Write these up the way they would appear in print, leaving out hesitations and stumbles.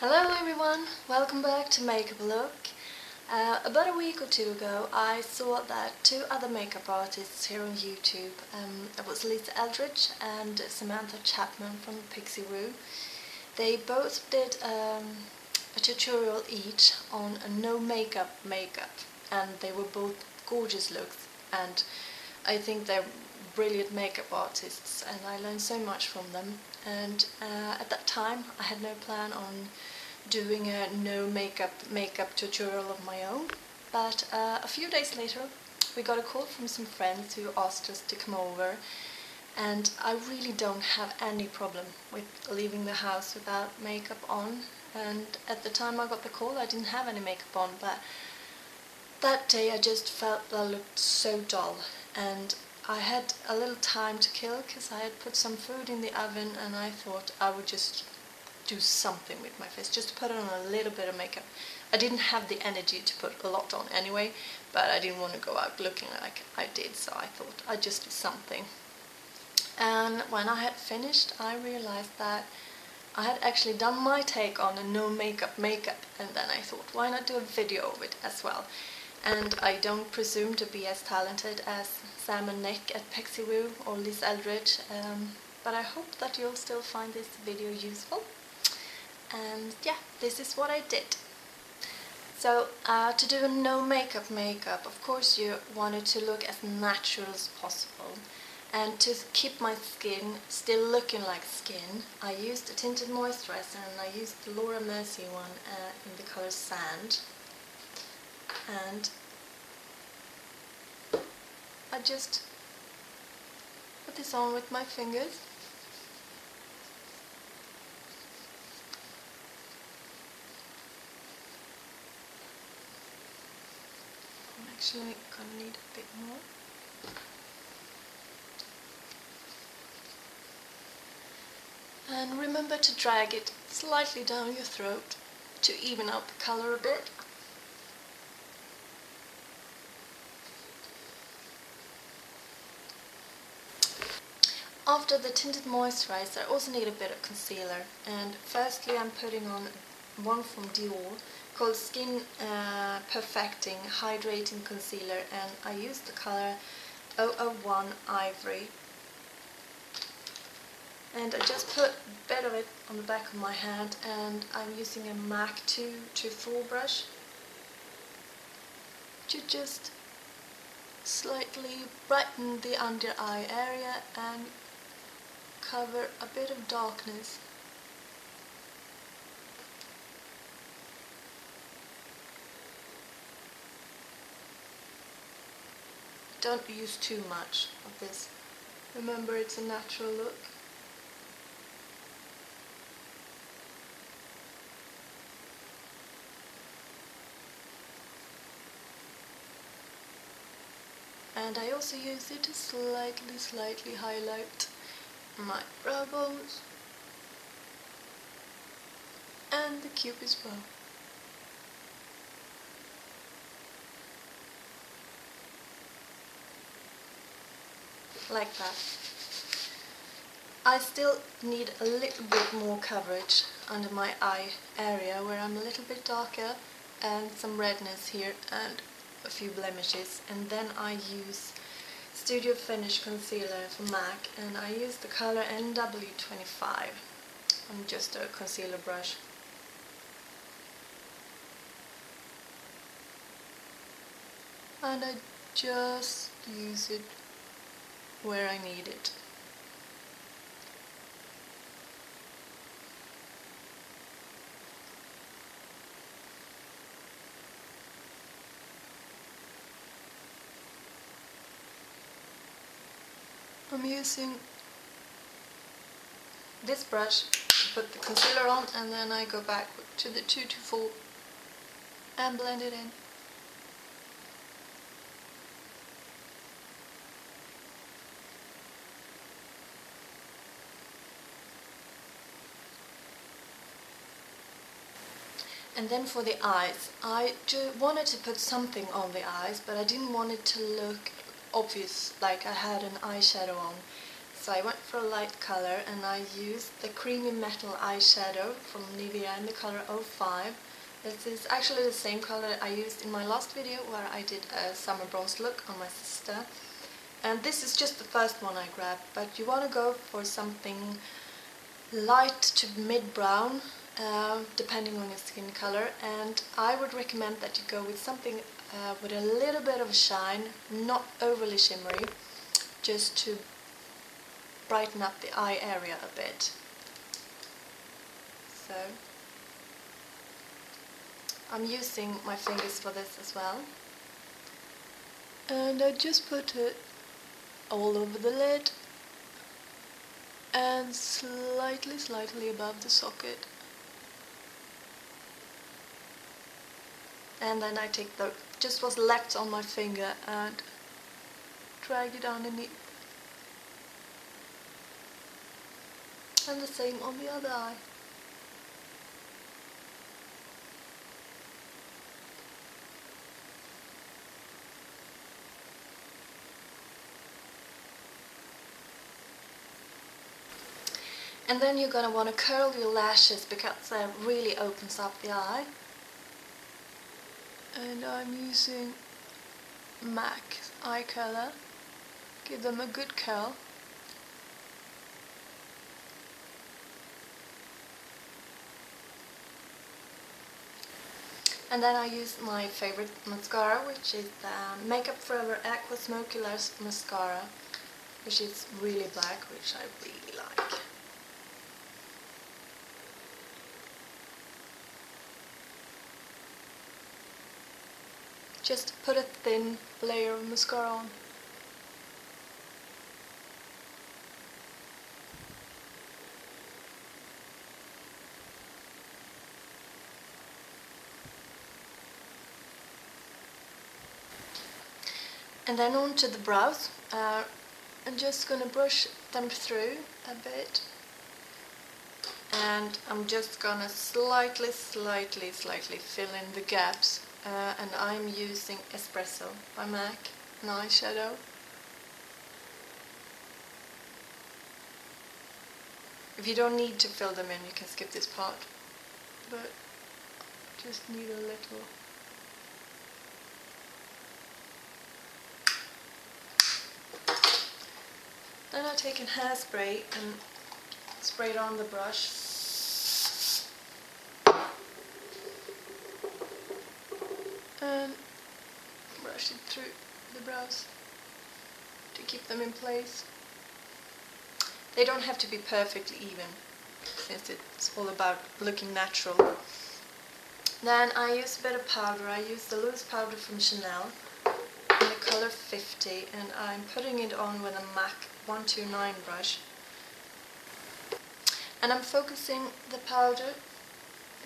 Hello everyone, welcome back to Makeup Look. About a week or two ago I saw that two other makeup artists here on YouTube, it was Elisabeth and Samantha Chapman from Pixie Roo. They both did a tutorial each on a no makeup and they were both gorgeous looks, and I think they're brilliant makeup artists and I learned so much from them. And at that time I had no plan on doing a no makeup tutorial of my own, but a few days later we got a call from some friends who asked us to come over, and I really don't have any problem with leaving the house without makeup on. And at the time I got the call I didn't have any makeup on, but that day I just felt that I looked so dull, and I had a little time to kill because I had put some food in the oven and I thought I would just do something with my face, just to put on a little bit of makeup. I didn't have the energy to put a lot on anyway, but I didn't want to go out looking like I did, so I thought I'd just do something. And when I had finished I realized that I had actually done my take on a no makeup, and then I thought, why not do a video of it as well? And I don't presume to be as talented as Sam and Nick at Pixie Roo or Liz Eldridge, but I hope that you'll still find this video useful. And yeah, this is what I did. So to do a no makeup, of course you want it to look as natural as possible. And to keep my skin still looking like skin, I used a tinted moisturizer, and I used the Mercier one in the color Sand. And I just put this on with my fingers. I'm actually gonna need a bit more. And remember to drag it slightly down your throat to even out the color a bit. After the tinted moisturizer I also need a bit of concealer, and firstly I'm putting on one from Dior called Skin Perfecting Hydrating Concealer, and I use the color 001 Ivory. And I just put a bit of it on the back of my hand, and I'm using a MAC 224 brush to just slightly brighten the under eye area and cover a bit of darkness. Don't use too much of this. Remember, it's a natural look. And I also use it to slightly highlight my brow bones and the cupid's bow. Like that. I still need a little bit more coverage under my eye area where I'm a little bit darker, and some redness here and a few blemishes, and then I use Studio Finish Concealer from MAC, and I use the color NW25 on just a concealer brush. And I just use it where I need it. I'm using this brush to put the concealer on, and then I go back to the 224 and blend it in. And then for the eyes, I wanted to put something on the eyes, but I didn't want it to look obvious, like I had an eyeshadow on. so I went for a light color and I used the Creamy Metal eyeshadow from Nivea in the color 05. This is actually the same color I used in my last video where I did a summer bronze look on my sister. And this is just the first one I grabbed, but you want to go for something light to mid-brown, depending on your skin color, and I would recommend that you go with something with a little bit of a shine, not overly shimmery, just to brighten up the eye area a bit. So I'm using my fingers for this as well, and I just put it all over the lid and slightly above the socket. And then I take just what's left on my finger and drag it underneath. And the same on the other eye. And then you're going to want to curl your lashes because that really opens up the eye. And I'm using MAC eye color. Give them a good curl. And then I use my favorite mascara, which is the makeup.avi Aqua Smoky Lash Mascara, which is really black, which I really like. Just put a thin layer of mascara on. And then on to the brows. I'm just going to brush them through a bit. And I'm just going to slightly fill in the gaps. And I'm using Espresso by MAC, an eyeshadow. If you don't need to fill them in, you can skip this part, but just need a little. Then I take a hairspray and spray it on the brush. And brush it through the brows to keep them in place. They don't have to be perfectly even, since it's all about looking natural. Then I use a bit of powder. I use the loose powder from Chanel in the color 50, and I'm putting it on with a MAC 129 brush. And I'm focusing the powder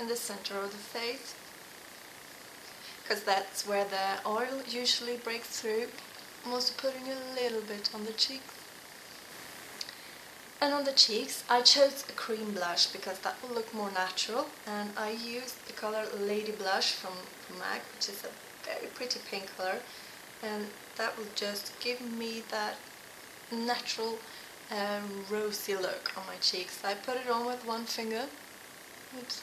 in the center of the face, because that's where the oil usually breaks through. I'm also putting a little bit on the cheeks. And on the cheeks I chose a cream blush because that will look more natural, and I used the color Ladyblush from MAC, which is a very pretty pink color, and that will just give me that natural rosy look on my cheeks. I put it on with one finger. Oops.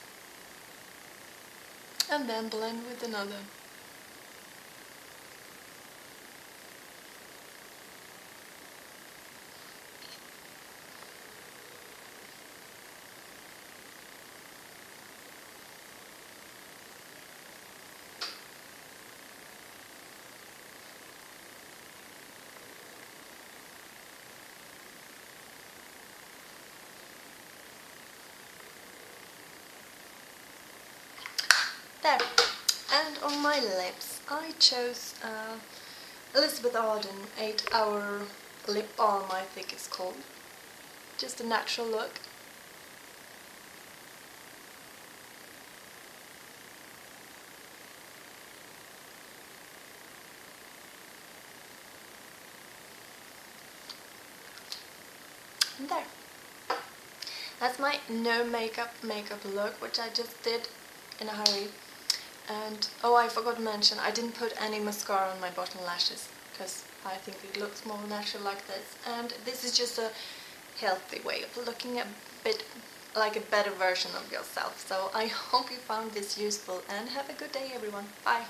And then blend with another. There. And on my lips I chose Elisabeth Arden 8-hour lip balm, I think it's called. Just a natural look. And there. That's my no makeup look, which I just did in a hurry. And oh, I forgot to mention, I didn't put any mascara on my bottom lashes because I think it looks more natural like this. And this is just a healthy way of looking a bit like a better version of yourself. So I hope you found this useful, and have a good day everyone. Bye!